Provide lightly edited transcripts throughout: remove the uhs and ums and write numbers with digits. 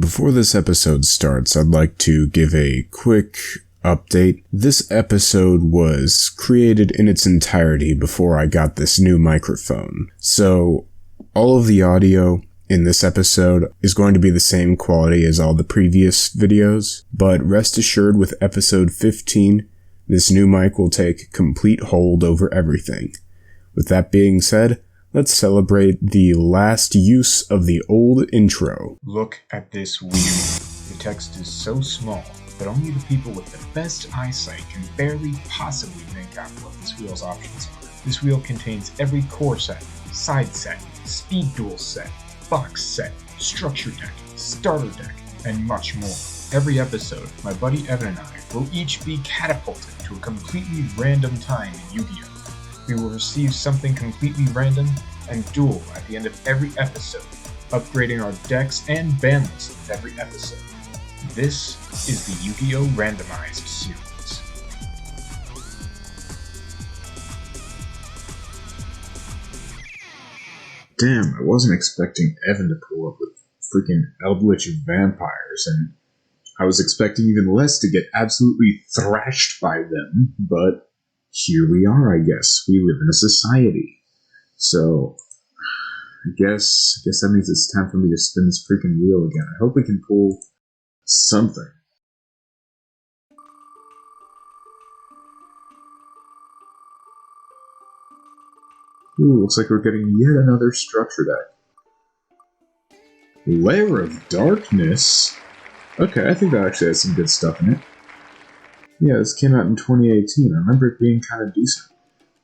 Before this episode starts, I'd like to give a quick update. This episode was created in its entirety before I got this new microphone. So all of the audio in this episode is going to be the same quality as all the previous videos, but rest assured with episode 15, this new mic will take complete hold over everything. With that being said, let's celebrate the last use of the old intro. Look at this wheel. The text is so small that only the people with the best eyesight can barely possibly make out what this wheel's options are. This wheel contains every core set, side set, speed duel set, box set, structure deck, starter deck, and much more. Every episode, my buddy Evan and I will each be catapulted to a completely random time in Yu-Gi-Oh! We will receive something completely random and duel at the end of every episode, upgrading our decks and ban lists with every episode. This is the Yu-Gi-Oh! Randomized series. Damn, I wasn't expecting Evan to pull up with freaking Eldritch vampires, and I was expecting even less to get absolutely thrashed by them, but here we are, I guess. We live in a society. So, I guess that means it's time for me to spin this freaking wheel again. I hope we can pull something. Ooh, looks like we're getting yet another structure deck. Lair of Darkness? Okay, I think that actually has some good stuff in it. Yeah, this came out in 2018. I remember it being kind of decent.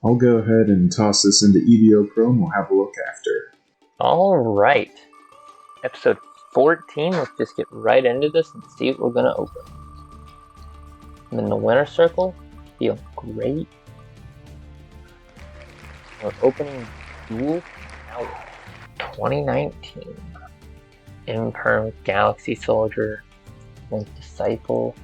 I'll go ahead and toss this into EDO Pro and we'll have a look after. Alright. Episode 14, let's just get right into this and see what we're going to open. I'm in the winner circle, feeling great. We're opening Duel out 2019. Imperm Galaxy Soldier, Link Disciple,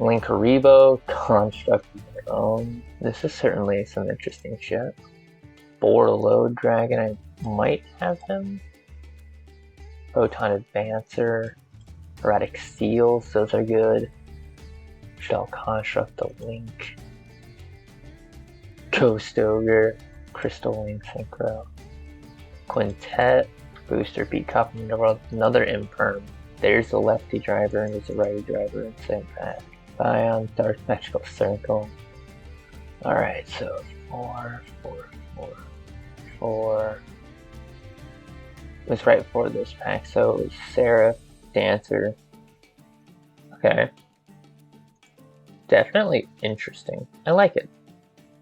Link Haribo, Construct of their own. This is certainly some interesting shit. Borload Dragon, I might have him. Photon Advancer, Erratic Seals, those are good. Shell Construct the Link. Ghost Ogre, Crystal Link Synchro. Quintet, Booster Beat Cup, another Imperm. There's the lefty driver and there's a righty driver in the same pack. Bion, Dark Magical Circle. Alright, so 4. It was right before this pack, so it was Seraph, Dancer. Okay. Definitely interesting. I like it.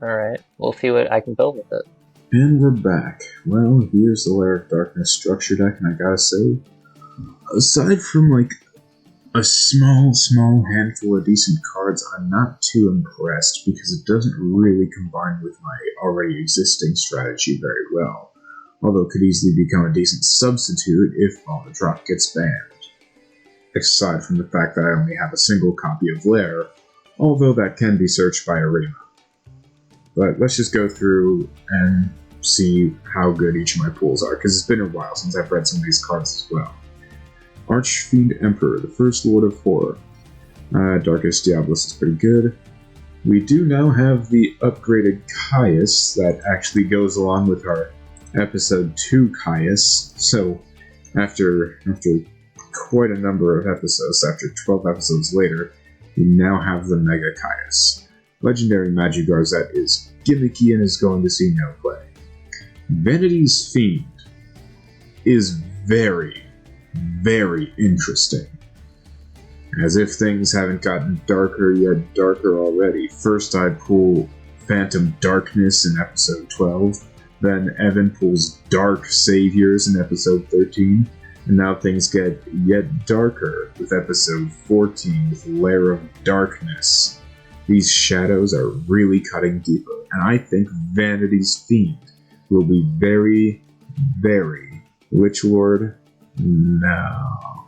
Alright, we'll see what I can build with it. And we're back. Well, here's the Lair of Darkness structure deck, and I gotta say, aside from like a small handful of decent cards, I'm not too impressed because it doesn't really combine with my already existing strategy very well, although it could easily become a decent substitute if Ball Drop gets banned. Aside from the fact that I only have a single copy of Lair, although that can be searched by Arima. But let's just go through and see how good each of my pools are, because it's been a while since I've read some of these cards as well. Archfiend Emperor, the First Lord of Horror. Darkest Diabolus is pretty good. We do now have the upgraded Caius that actually goes along with our Episode 2 Caius. So, after quite a number of episodes, after 12 episodes later, we now have the Mega Caius. Legendary Magigarzette is gimmicky and is going to see no play. Vanity's Fiend is very interesting. As if things haven't gotten darker yet darker already. First I pull Phantom Darkness in episode 12, then Evan pulls Dark Saviors in episode 13, and now things get yet darker with episode 14 with Lair of Darkness. These shadows are really cutting deeper, and I think Vanity's Fiend will be very Lich Lord. No.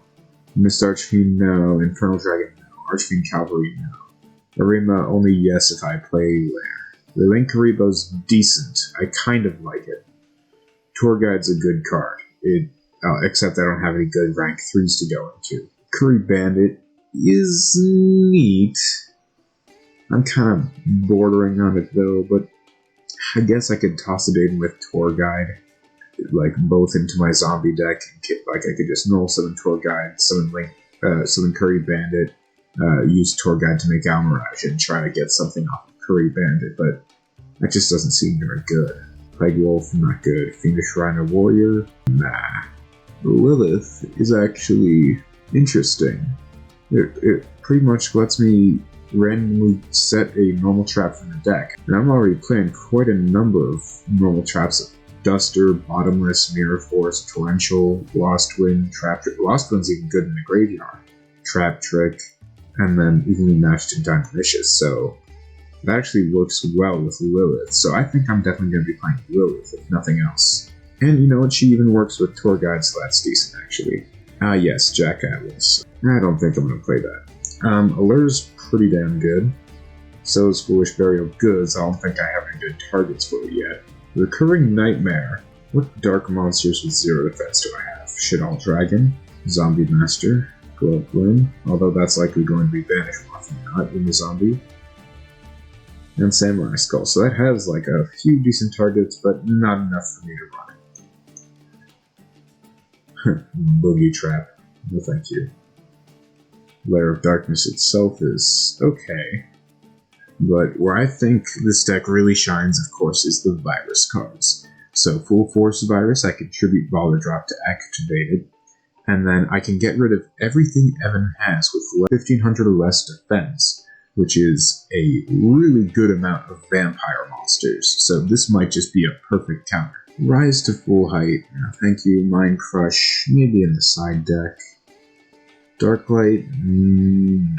Mist Archfiend, no. Infernal Dragon, no. Archfiend Cavalry, no. Arima, only yes if I play Lair. The Link Haribo's decent. I kind of like it. Tour Guide's a good card. It except I don't have any good rank 3s to go into. Curry Bandit is neat. I'm kind of bordering on it though, but I guess I could toss it in with Tour Guide, like both into my zombie deck. Like I could just null summon Tour Guide, summon Curry Bandit, use Tour Guide to make Almirage and try to get something off of Curry Bandit, but that just doesn't seem very good. Plague Wolf, not good. Fiendish Rhino Warrior, nah. Lilith is actually interesting. It pretty much lets me randomly set a normal trap from the deck, and I'm already playing quite a number of normal traps: Duster, Bottomless, Mirror Force, Torrential, Lost Wind, Trap Trick. Lost Wind's even good in the graveyard. Trap Trick, and then evenly matched and Dynamicious, so that actually works well with Lilith, so I think I'm definitely going to be playing Lilith, if nothing else. And you know what, she even works with Tour Guide, so that's decent, actually. Yes, Jack Atlas. I don't think I'm going to play that. Allur's pretty damn good. So is Foolish Burial Goods. I don't think I have any good targets for it yet. Recurring Nightmare. What dark monsters with 0 defense do I have? Shit-All Dragon, Zombie Master, Glove Bloom, although that's likely going to be banished more often than not in the zombie, and Samurai Skull. So that has like a few decent targets, but not enough for me to run it. Boogie Trap. No thank you. Lair of Darkness itself is okay, but where I think this deck really shines, of course, is the Virus cards. So Full Force Virus, I can tribute Baller Drop to activate it, and then I can get rid of everything Evan has with 1500 or less defense, which is a really good amount of vampire monsters, so this might just be a perfect counter. Rise to Full Height, no, thank you. Mind Crush, maybe in the side deck. Darklight, nah.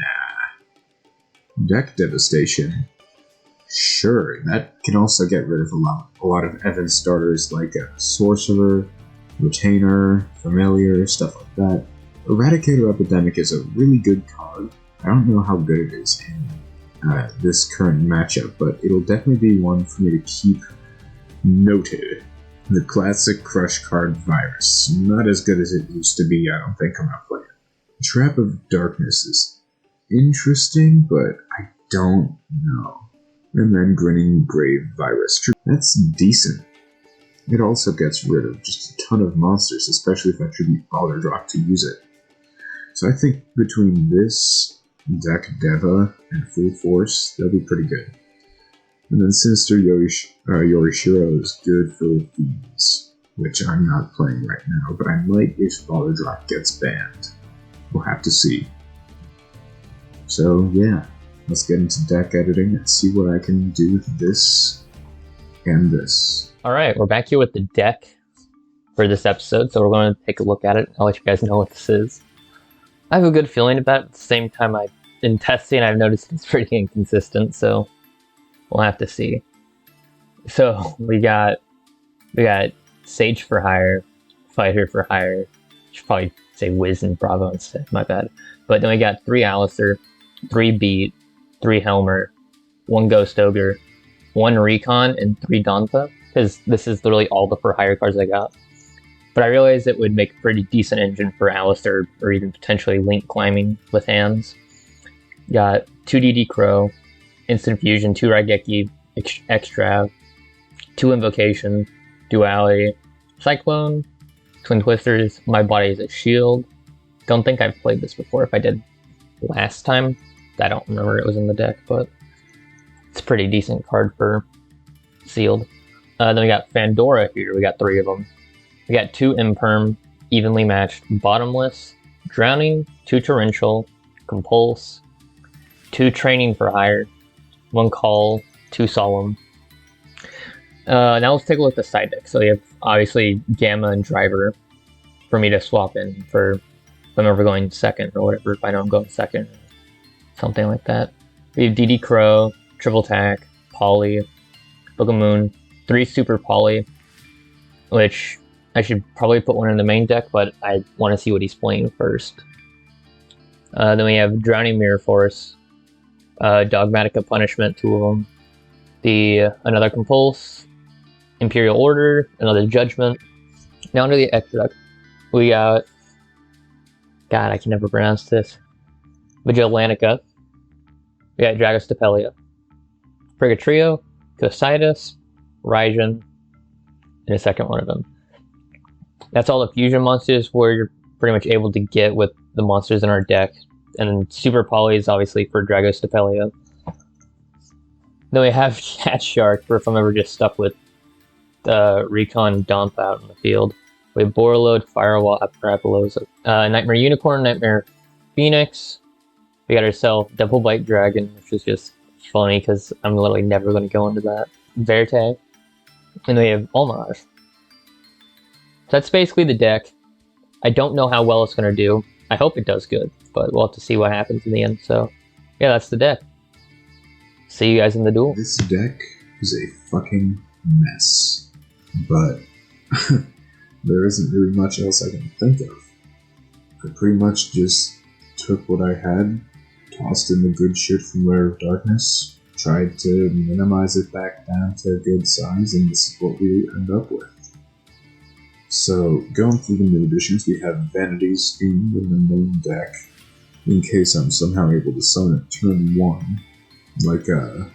Deck Devastation, sure, that can also get rid of a lot of Evan starters like Sorcerer, Retainer, Familiar, stuff like that. Eradicator Epidemic is a really good card. I don't know how good it is in this current matchup, but it'll definitely be one for me to keep noted. The classic Crush card Virus. Not as good as it used to be, I don't think I'm gonna play it. Trap of Darkness is interesting, but I don't know. And then Grinning Grave Virus. That's decent. It also gets rid of just a ton of monsters, especially if I tribute Baller Drop to use it. So I think between this, Deck Deva, and Full Force, they'll be pretty good. And then Sinister Yorishiro is good for Fiends, which I'm not playing right now, but I might if Baller Drop gets banned. We'll have to see. So yeah, let's get into deck editing and see what I can do with this and this. Alright, we're back here with the deck for this episode, so we're going to take a look at it. I'll let you guys know what this is. I have a good feeling about it. At the same time, in testing, I've noticed it's pretty inconsistent, so we'll have to see. So we got Sage for Hire, Fighter for Hire. I should probably say Wiz and Bravo instead, my bad. But then we got 3 Alistair, 3 Beat, 3 Helmer, 1 Ghost Ogre, 1 Recon, and 3 Donta, because this is literally all the for hire cards I got. But I realized it would make a pretty decent engine for Alistair, or even potentially Link climbing with hands. Got 2 DD Crow, Instant Fusion, 2 Raigeki, Extra, 2 Invocation, Duality, Cyclone, Twin Twisters, My Body is a Shield. Don't think I've played this before. If I did last time, I don't remember it was in the deck, but it's a pretty decent card for sealed. Then we got Fandora here. We got 3 of them. We got 2 Imperm, evenly matched, Bottomless, Drowning, 2 Torrential, Compulse, 2 Training for Hire, 1 Call, 2 Solemn. Now let's take a look at the side deck. So you have obviously Gamma and Driver for me to swap in for if I'm ever going second or whatever, if I know I'm going second, something like that. We have DD Crow, Triple Tack, Poly, Book of Moon, 3 Super Poly, which I should probably put one in the main deck, but I want to see what he's playing first. Then we have Drowning Mirror Force, Dogmatica Punishment, 2 of them, another Compulse, Imperial Order, another Judgment. Now under the extra deck, We got... God, I can never pronounce this. Vigilantica. We got Dragostapelia. Purgatrio, Cositus, Raijin, and a second one of them. That's all the fusion monsters where you're pretty much able to get with the monsters in our deck. And then Super Poly is obviously for Dragostapelia. Then we have Cat Shark, for if I'm ever just stuck with Recon Dump out in the field. We have Borreload, Firewall, Apollosa, Nightmare Unicorn, Nightmare Phoenix. We got ourselves Double Bite Dragon, which is just funny because I'm literally never going to go into that. Verte. And we have Homage. So that's basically the deck. I don't know how well it's going to do. I hope it does good, but we'll have to see what happens in the end. So, yeah, that's the deck. See you guys in the duel. This deck is a fucking mess, but there isn't really much else I can think of. I pretty much just took what I had, tossed in the good shit from Lair of Darkness, tried to minimize it back down to a good size, and this is what we end up with. So, going through the new additions, we have Vanity's Fiend in the main deck, in case I'm somehow able to summon it turn 1. Like, I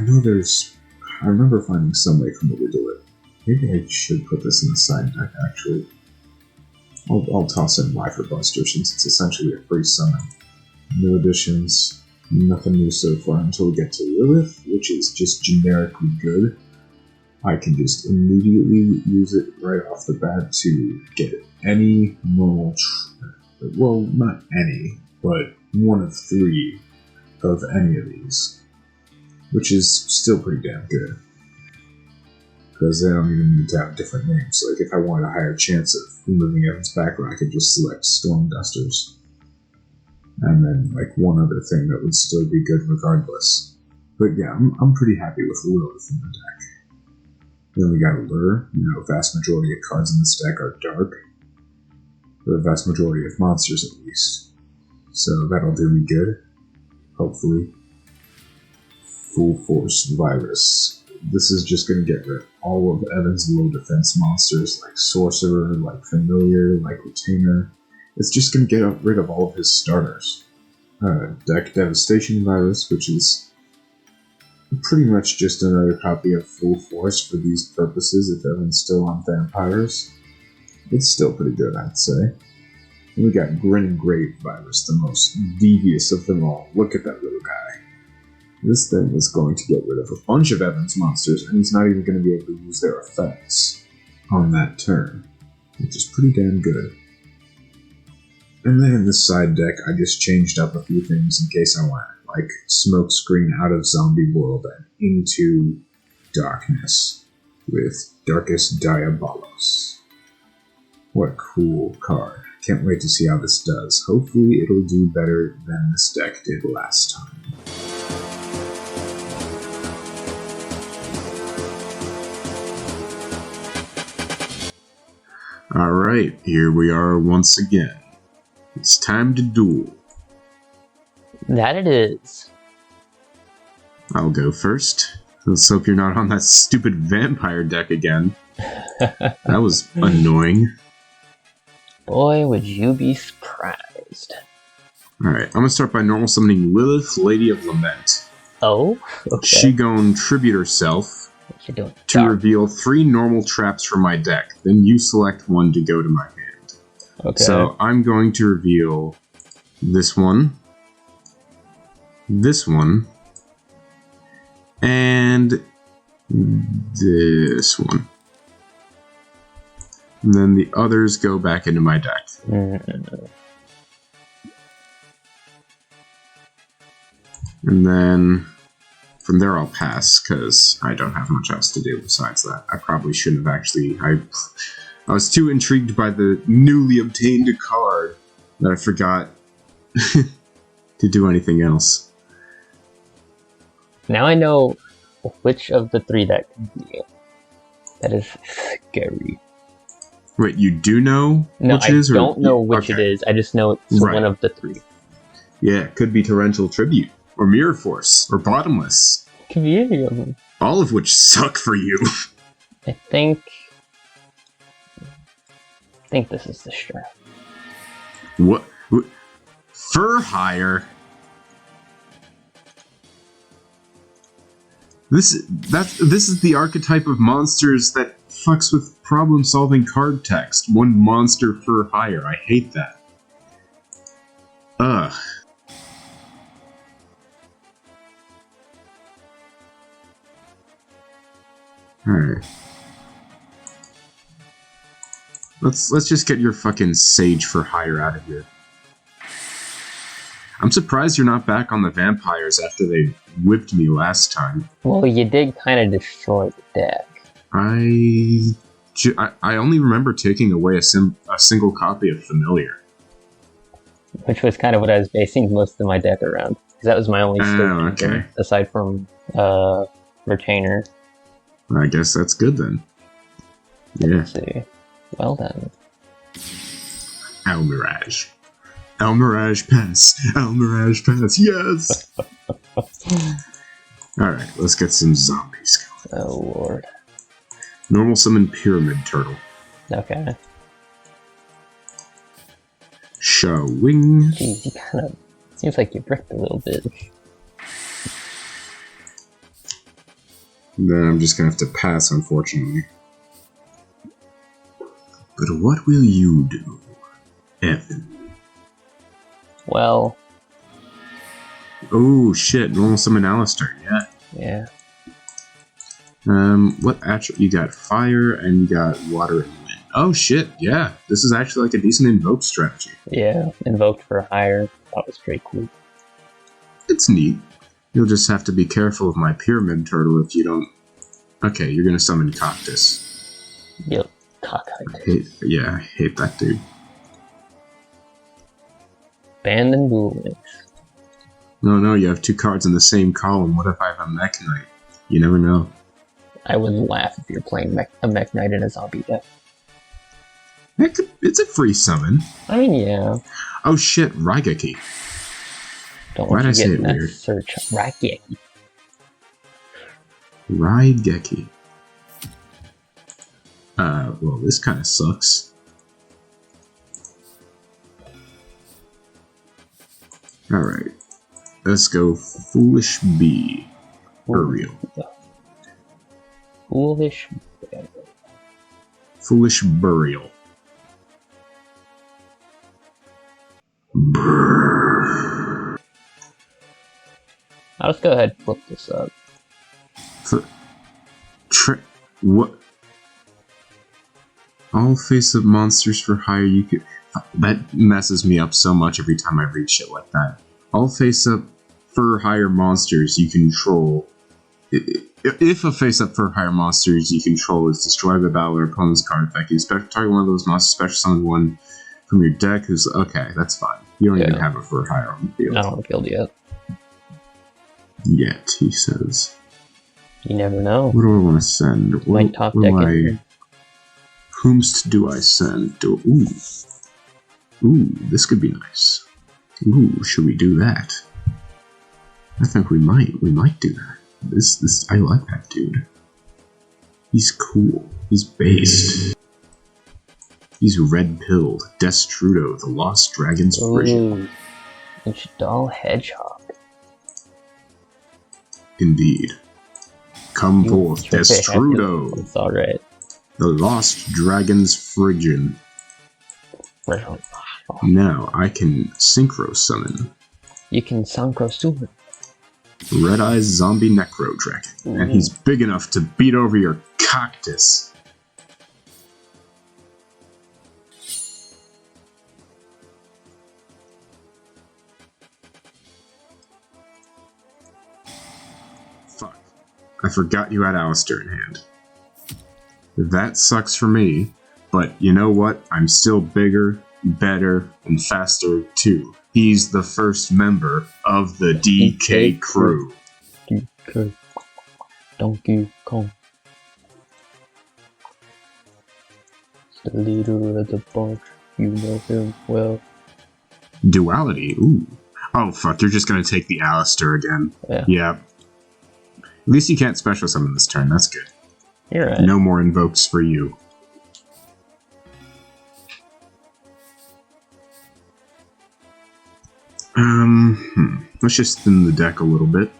know there's... I remember finding some way for me to do it. Maybe I should put this in the side deck, actually. I'll toss in Lifer Buster, since it's essentially a free summon. New additions, nothing new so far until we get to Lilith, which is just generically good. I can just immediately use it right off the bat to get any normal... well, not any, but one of 3 of any of these. Which is still pretty damn good. Because they don't even need to have different names. Like, if I wanted a higher chance of removing Evan's background, I could just select Storm Dusters. And then, like, one other thing that would still be good regardless. But yeah, I'm pretty happy with Lilith in the deck. Then we got Allure. You know, vast majority of cards in this deck are dark. Or the vast majority of monsters, at least. So that'll do me good. Hopefully. Full Force Virus. This is just going to get rid of all of Evan's low defense monsters, like Sorcerer, like Familiar, like Retainer. It's just going to get rid of all of his starters. Deck Devastation Virus, which is pretty much just another copy of Full Force for these purposes if Evan's still on Vampires. It's still pretty good, I'd say. And we got Grinning Grave Virus, the most devious of them all. Look at that little guy. This thing is going to get rid of a bunch of Evan's monsters, and he's not even going to be able to use their effects on that turn, which is pretty damn good. And then in this side deck, I just changed up a few things in case I want, like Smokescreen out of Zombie World and into Darkness with Darkest Diabolos. What a cool card. Can't wait to see how this does. Hopefully it'll do better than this deck did last time. Alright, here we are once again. It's time to duel. That it is. I'll go first. Let's hope you're not on that stupid vampire deck again. That was annoying. Boy, would you be surprised. Alright, I'm gonna start by normal summoning Lilith, Lady of Lament. Oh? Okay. She gon' tribute herself What you doing? to reveal 3 normal traps from my deck. Then you select one to go to my hand. Okay. So I'm going to reveal this one, and this one. And then the others go back into my deck. And then from there I'll pass, because I don't have much else to do besides that. I probably shouldn't have actually... I was too intrigued by the newly obtained card that I forgot to do anything else. Now I know which of the 3 that can be. That is scary. Wait, you do know No, which it is? I don't know which it is. I just know it's one of the 3. Yeah, it could be Torrential Tribute, or Mirror Force, or Bottomless. Could be any of them. All of which suck for you. I think... think this is the strat. What? Fur hire? This is the archetype of monsters that fucks with problem-solving card text. One monster for hire. I hate that. Ugh. Alright. Let's just get your fucking Sage for hire out of here. I'm surprised you're not back on the vampires after they whipped me last time. Well, you did kind of destroy the deck. I only remember taking away a single copy of Familiar. Which was kind of what I was basing most of my deck around. Because that was my only okay. aside from Retainer. I guess that's good then. Yeah. Let's see. Well done. Almirage. Almirage pass. Almirage pass. Yes! Alright, let's get some zombies going. Oh lord. Normal summon Pyramid Turtle. Okay. Showing. Jeez, you kind of... Seems like you bricked a little bit. Then I'm just gonna have to pass, unfortunately. But what will you do, Evan? Well... Oh shit, normal summon Alistair, yeah. Yeah. What attribute? You got fire and you got water and wind. Oh shit, yeah. This is actually like a decent invoke strategy. Yeah, invoked for hire. That was pretty cool. It's neat. You'll just have to be careful of my Pyramid Turtle if you don't... Okay, you're gonna summon Cactus. Yep, cockeyed. I hate that dude. Abandoned Duel Links. No, you have two cards in the same column. What if I have a Mech Knight? You never know. I would laugh if you're playing a Mech Knight in a zombie deck. It's a free summon. I mean, yeah. Oh shit, Raigeki. Don't Why'd I want you say getting it that weird? search. Raigeki. Raigeki. Well, this kind of sucks. Alright. Let's go Foolish Bee. Burial. Foolish. Foolish Burial. Brrr. I'll just go ahead and flip this up. What? All face-up monsters for hire you could... That messes me up so much every time I read shit like that. All face-up for hire monsters you control... If a face-up for hire monsters you control is destroyed by battle or opponent's card effect, you target one of those monsters, special summon one from your deck who's... Okay, that's fine. You don't even have a for hire on the field. I don't have killed yet. Yet, he says. You never know. What do I want to send? Might top deck it. Whomst do I send? Ooh, this could be nice. Ooh, should we do that? I think we might do that. I like that dude. He's cool. He's based. He's red-pilled. Destrudo, the Lost Dragon's Frisian. It's Doll Hedgehog. Indeed. Come forth, Destrudo. It's alright. The Lost Dragon's Phrygian. Now I can synchro summon. You can synchro summon. Red Eyes Zombie Necro Dragon. And he's big enough to beat over your cactus. Fuck. I forgot you had Alistair in hand. That sucks for me, but you know what? I'm still bigger, better, and faster too. He's the first member of the DK crew. DK. Donkey Kong. The leader of the bunch. You know him well. Duality? Ooh. Oh fuck, you're just gonna take the Alistair again. Yeah. At least you can't special summon this turn, that's good. You're right. No more invokes for you. Let's just thin the deck a little bit.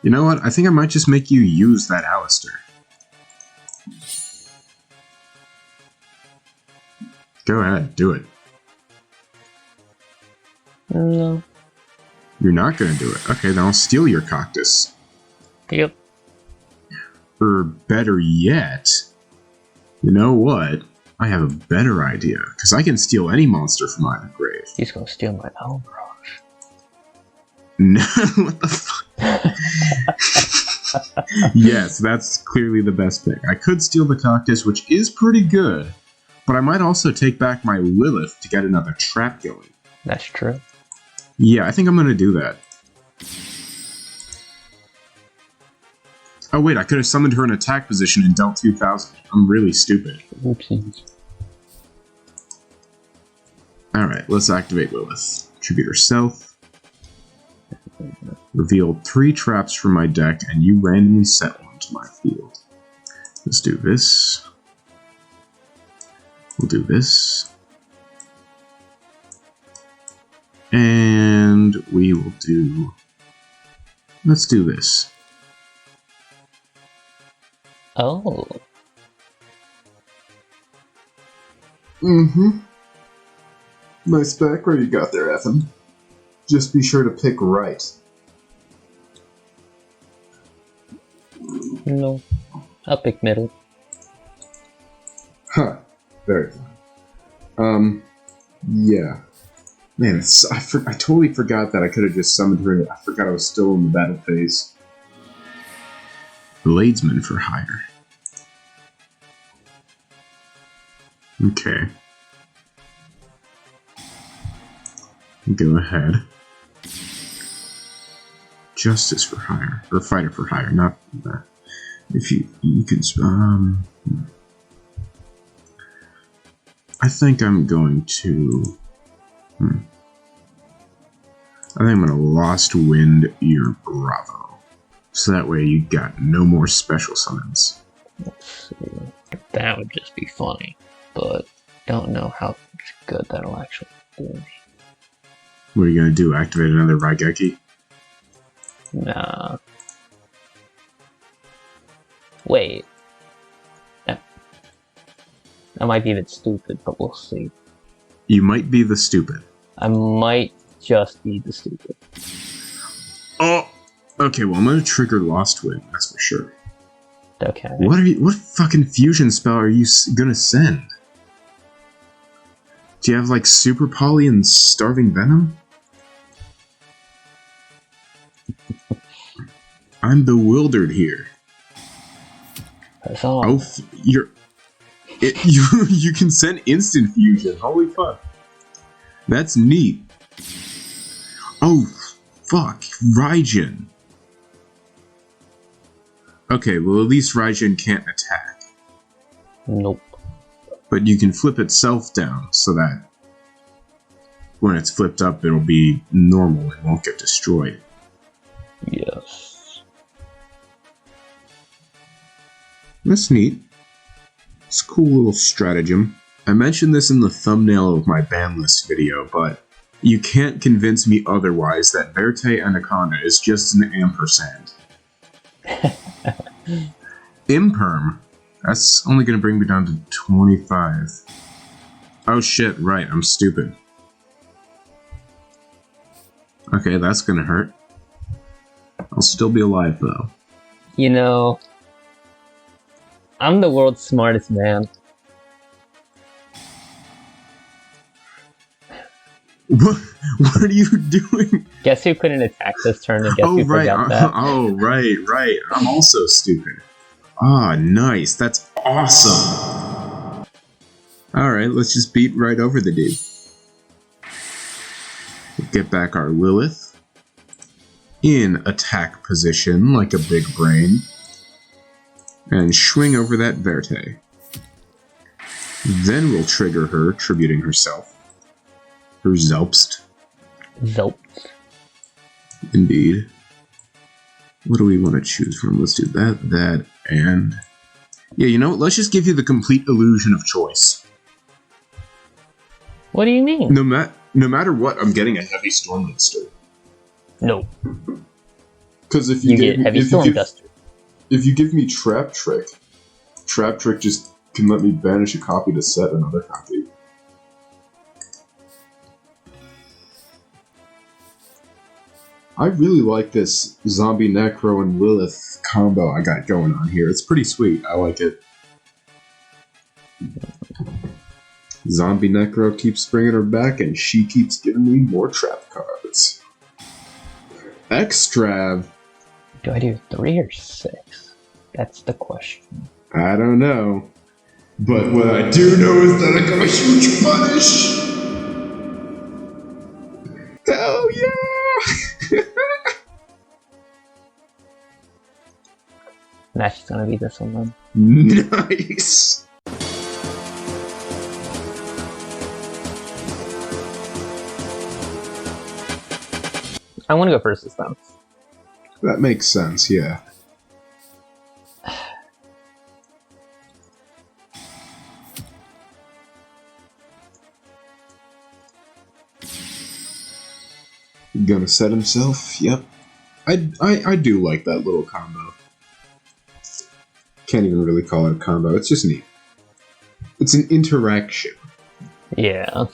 You know what? I think I might just make you use that Alistair. Go ahead, do it. No. You're not gonna do it. Okay, then I'll steal your Cactus. Yep. Or better yet, you know what? I have a better idea, because I can steal any monster from my grave. He's gonna steal my Power Brush. No, what the fuck? Yes, that's clearly the best pick. I could steal the Cactus, which is pretty good, but I might also take back my Lilith to get another trap going. That's true. Yeah, I think I'm gonna do that. Oh wait, I could have summoned her in attack position and dealt 2,000. I'm really stupid. Oopsies. Alright, let's activate Lilith. Tribute herself. Reveal 3 traps from my deck, and you randomly set one to my field. Let's do this. We'll do this. And we will do... Let's do this. Oh. Mm-hmm. Nice background you got there, Ethan. Just be sure to pick right. No. I'll pick middle. Huh. Very fun. Yeah. Man, I totally forgot that I could have just summoned her. I forgot I was still in the battle phase. Bladesman for hire. Okay. Go ahead. Justice for hire. Or fighter for hire, not that. If you can... I think I'm going to... I think I'm going to Lost Wind your Bravo. So that way you got no more special summons. Let's see. That would just be funny, but don't know how good that'll actually do. What are you going to do? Activate another Raigeki? Nah. Wait. That might be a bit stupid, but we'll see. You might be the stupid. I might just be the stupid. Oh! Okay, well I'm going to trigger Lost Wind, that's for sure. Okay. What fucking fusion spell are you gonna send? Do you have like Super Poly and Starving Venom? I'm bewildered here. That's all. Oh, you can send instant fusion. Holy fuck. That's neat. Oh, fuck. Raijin. Okay, well at least Raijin can't attack. Nope. But you can flip itself down so that when it's flipped up it'll be normal and won't get destroyed. Yes. That's neat. It's a cool little stratagem. I mentioned this in the thumbnail of my ban list video, but you can't convince me otherwise that Verte Anaconda is just an ampersand. Imperm? That's only going to bring me down to 25. Oh shit, right, I'm stupid. Okay, that's going to hurt. I'll still be alive though. You know, I'm the world's smartest man. What are you doing? Guess who couldn't attack this turn and guess who right. forgot that? Oh, right. I'm also stupid. Ah, nice. That's awesome. Alright, let's just beat right over the dude. We'll get back our Lilith. In attack position, like a big brain. And swing over that Verte. Then we'll trigger her, tributing herself. Her Zelpst. Zelpst. Indeed. What do we want to choose from? Let's do that, and... Yeah, you know what? Let's just give you the complete illusion of choice. What do you mean? No No matter what, I'm getting a heavy storm duster. No. Because if You get heavy storm duster. if you give me Trap Trick just can let me banish a copy to set another copy. I really like this Zombie Necro and Lilith combo I got going on here. It's pretty sweet. I like it. Zombie Necro keeps bringing her back, and she keeps giving me more trap cards. Extrav. Do I do 3 or 6? That's the question. I don't know. But what I do know is that I got a huge punish! Hell yeah! That's just gonna be this one then. Nice! I want to go first this time. That makes sense, yeah. Gonna set himself? Yep. I do like that little combo. Can't even really call it a combo, it's just neat. It's an interaction. Yeah.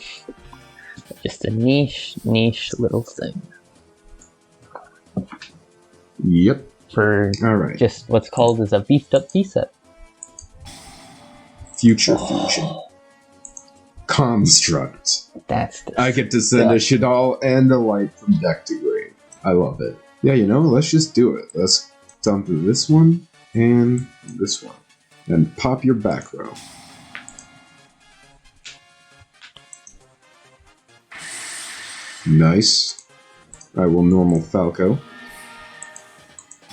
Just a niche little thing. Yep. For Alright. just what's called as a beefed up V-set. Future Fusion. Construct. That's the I get to send a Shadal and a light from deck to grave. I love it. Yeah, you know, let's just do it. Let's dump this one and this one. And pop your back row. Nice. I will normal Falco.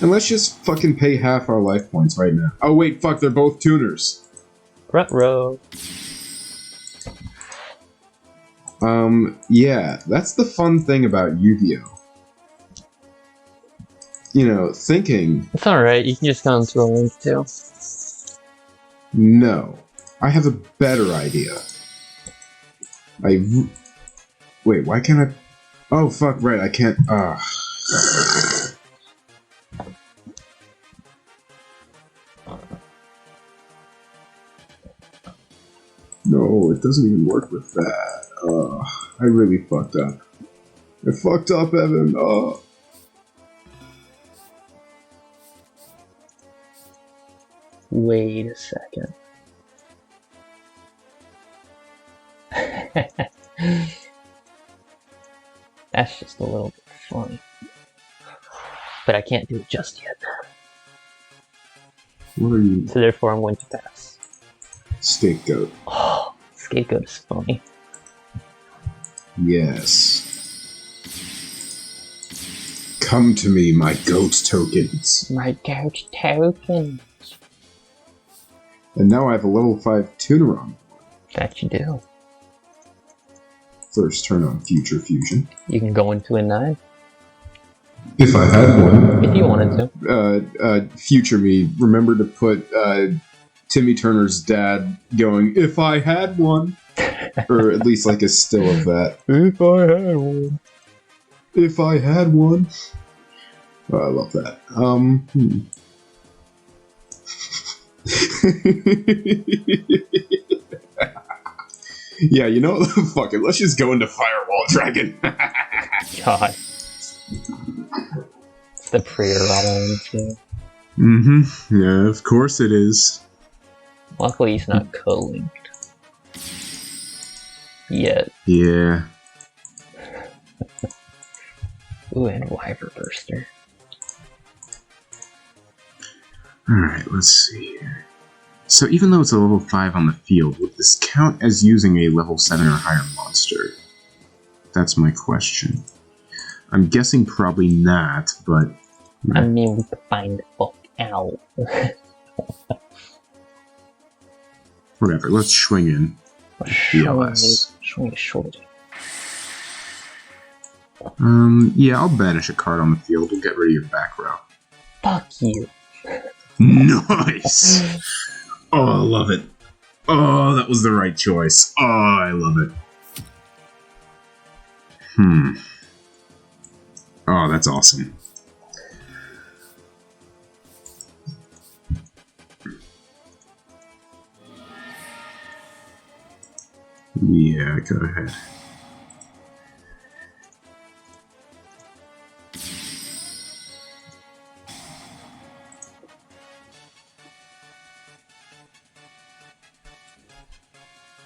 And let's just fucking pay half our life points right now. Oh wait, fuck, they're both tuners. Front row. Yeah, that's the fun thing about Yu-Gi-Oh! You know, thinking... It's alright, you can just go into a link too. No. I have a better idea. Wait, why can't I... Oh, fuck, right, I can't... No, it doesn't even work with that. I really fucked up. I fucked up, Evan. Wait a second. That's just a little bit funny. But I can't do it just yet. What are you... So therefore I'm going to pass. Scapegoat. Oh, scapegoat is funny. Yes. Come to me, my goat tokens. My goat tokens. And now I have a level 5 tuner on. That you do. First turn on Future Fusion. You can go into a 9. If I had one. If you wanted to. Future me, remember to put Timmy Turner's dad going, if I had one. Or at least like a still of that. If I had one. If I had one. Oh, I love that. Yeah, you know, fuck it, let's just go into Firewall Dragon. God. It's the prayer rattling too. Mm-hmm. Yeah, of course it is. Luckily he's not co-linked. Yet. Yeah. Ooh, and Wyver Burster. Alright, let's see here. So even though it's a level 5 on the field, would this count as using a level 7 or higher monster? That's my question. I'm guessing probably not, but... I mean, we could find the fuck out. Whatever, let's swing in. BLS. Swing short. Yeah, I'll banish a card on the field. We'll get rid of your back row. Fuck you. Nice! Oh, I love it. Oh, that was the right choice. Oh, I love it. Oh, that's awesome. Yeah, go ahead.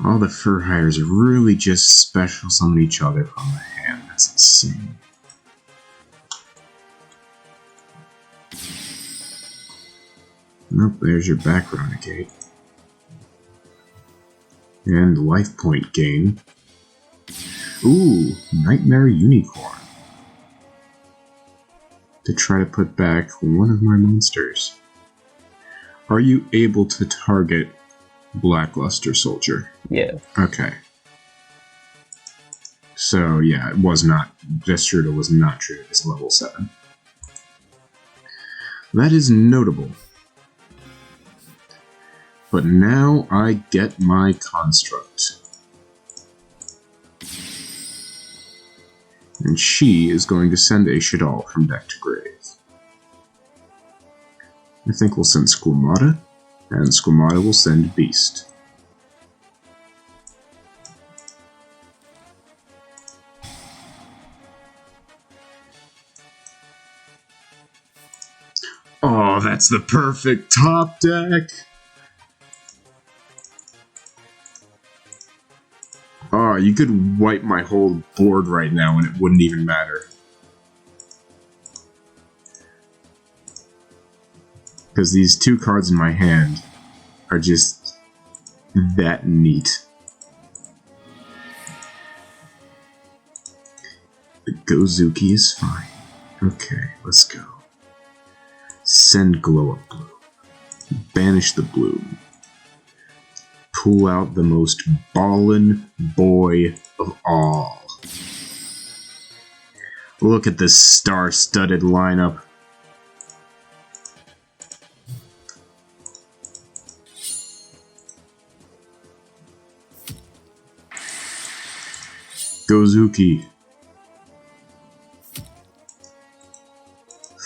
All the fur hires are really just specials on each other from the hand. That's insane. Nope, there's your back renegade. And life point gain. Ooh, Nightmare Unicorn. To try to put back one of my monsters. Are you able to target Blackluster Soldier? Yeah. Okay. So, yeah, it was not. Destruda was not treated as level 7. That is notable. But now I get my construct. And she is going to send a Shaddoll from deck to grave. I think we'll send Squamata, and Squamata will send Beast. Oh, that's the perfect top deck! Oh, you could wipe my whole board right now and it wouldn't even matter. Because these two cards in my hand are just that neat. The Gozuki is fine. Okay, let's go. Send Glow Up Blue. Banish the Bloom. Pull out the most ballin' boy of all. Look at this star-studded lineup. Gozuki.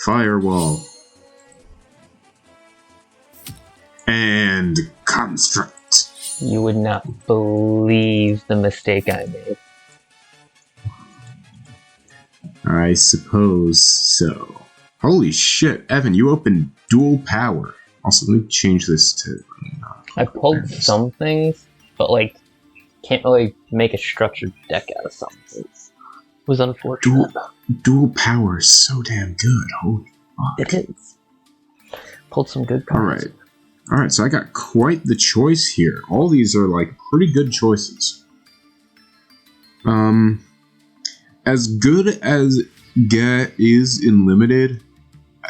Firewall. And Construct. You would not believe the mistake I made. I suppose so. Holy shit, Evan, you opened dual power. Also, let me change this to... I pulled some things, but like, can't really make a structured deck out of some things. It was unfortunate. Dual power is so damn good. Holy fuck. It is. Pulled some good cards. Alright, so I got quite the choice here. All these are, like, pretty good choices. As good as Ga is in Limited,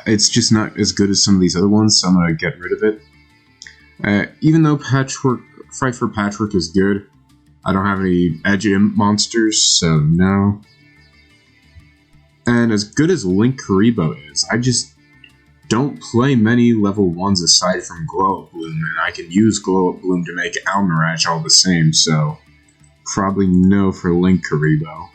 it's just not as good as some of these other ones, so I'm gonna get rid of it. Even though Fight for Patchwork is good, I don't have any Edge Imp monsters, so no. And as good as Link Karibo is, I just don't play many level 1s aside from Glow Up Bloom, and I can use Glow Up Bloom to make Almirage all the same, so probably no for Link Karibo.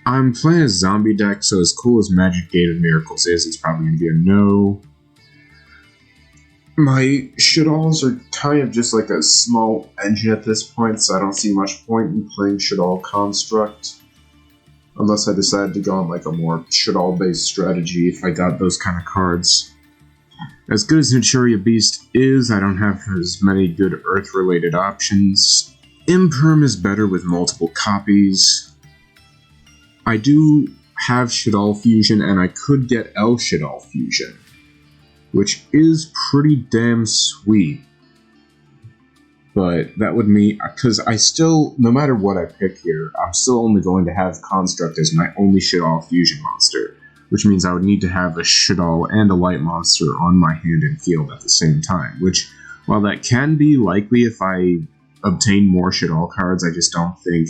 I'm playing a zombie deck, so as cool as Magic Gate of Miracles is, it's probably going to be a no. My Shadolls are kind of just like a small engine at this point, so I don't see much point in playing Shaddoll Construct. Unless I decided to go on like a more Shaddoll-based strategy if I got those kind of cards. As good as Naturia Beast is, I don't have as many good Earth-related options. Imperm is better with multiple copies. I do have Shaddoll Fusion, and I could get El Shaddoll Fusion, which is pretty damn sweet. But that would mean, because I still, no matter what I pick here, I'm still only going to have Construct as my only Shaddoll Fusion monster, which means I would need to have a Shaddoll and a Light monster on my hand and field at the same time, which, while that can be likely if I obtain more Shaddoll cards, I just don't think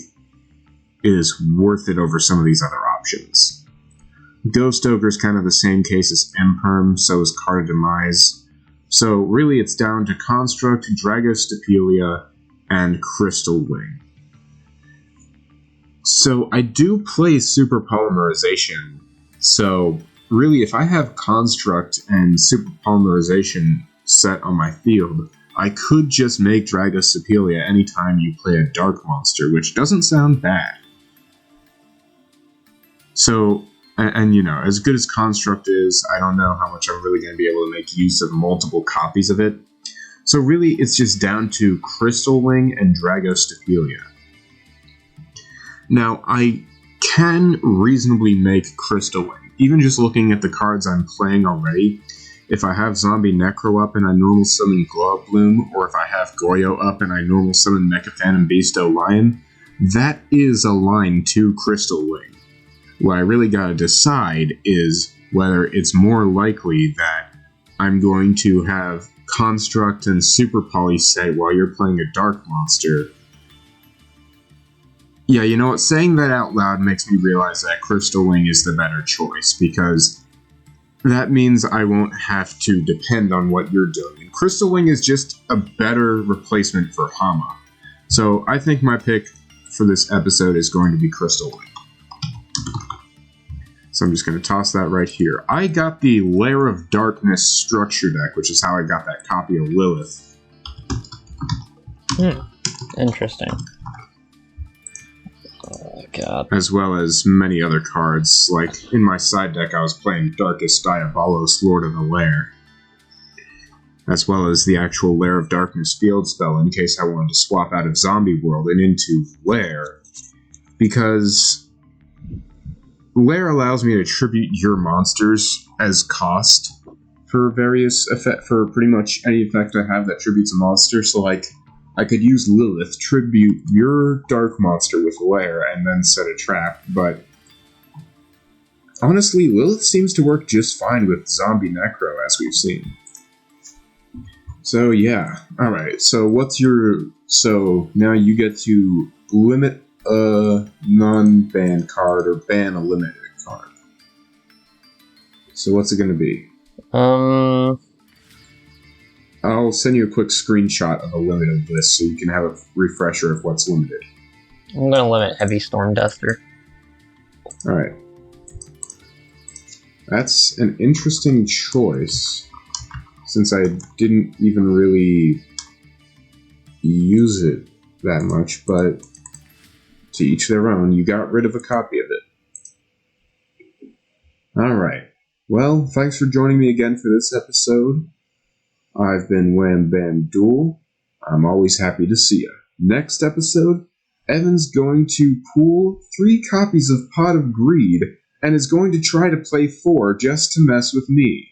it is worth it over some of these other options. Ghost Ogre is kind of the same case as Imperm, so is Card of Demise. So really it's down to Construct, Dragostapelia, and Crystal Wing. So I do play super polymerization. So really, if I have construct and super polymerization set on my field, I could just make Dragostapelia anytime you play a dark monster, which doesn't sound bad. So, and you know, as good as construct is, I don't know how much I'm really going to be able to make use of multiple copies of it. So really, it's just down to Crystal Wing and Dragostapelia. Now, I can reasonably make Crystal Wing, even just looking at the cards I'm playing already. If I have Zombie Necro up and I normal summon Glow Bloom, or if I have Goyo up and I normal summon Mechaphantom Beasto Lion, that is a line to Crystal Wing. What I really gotta decide is whether it's more likely that I'm going to have Construct and Super Poly set while you're playing a Dark Monster. Yeah, you know what, saying that out loud makes me realize that Crystal Wing is the better choice, because that means I won't have to depend on what you're doing. And Crystal Wing is just a better replacement for Hama. So I think my pick for this episode is going to be Crystal Wing. So I'm just going to toss that right here. I got the Lair of Darkness structure deck, which is how I got that copy of Lilith. Interesting. Oh, God. As well as many other cards. Like, in my side deck, I was playing Darkest Diabolos, Lord of the Lair. As well as the actual Lair of Darkness field spell, in case I wanted to swap out of Zombie World and into Lair. Because Lair allows me to tribute your monsters as cost for various effect, for pretty much any effect I have that tributes a monster. So, like, I could use Lilith, tribute your dark monster with Lair, and then set a trap, but honestly, Lilith seems to work just fine with Zombie Necro, as we've seen. So, yeah. Alright, so what's your... So, now you get to limit a non-ban card, or ban a limited card. So what's it gonna be? I'll send you a quick screenshot of a limited list so you can have a refresher of what's limited. I'm gonna limit Heavy Storm Duster. Alright. That's an interesting choice, since I didn't even really use it that much, but to each their own. You got rid of a copy of it. Alright. Well, thanks for joining me again for this episode. I've been Wham Bam Duel. I'm always happy to see ya. Next episode, Evan's going to pool 3 copies of Pot of Greed and is going to try to play 4 just to mess with me.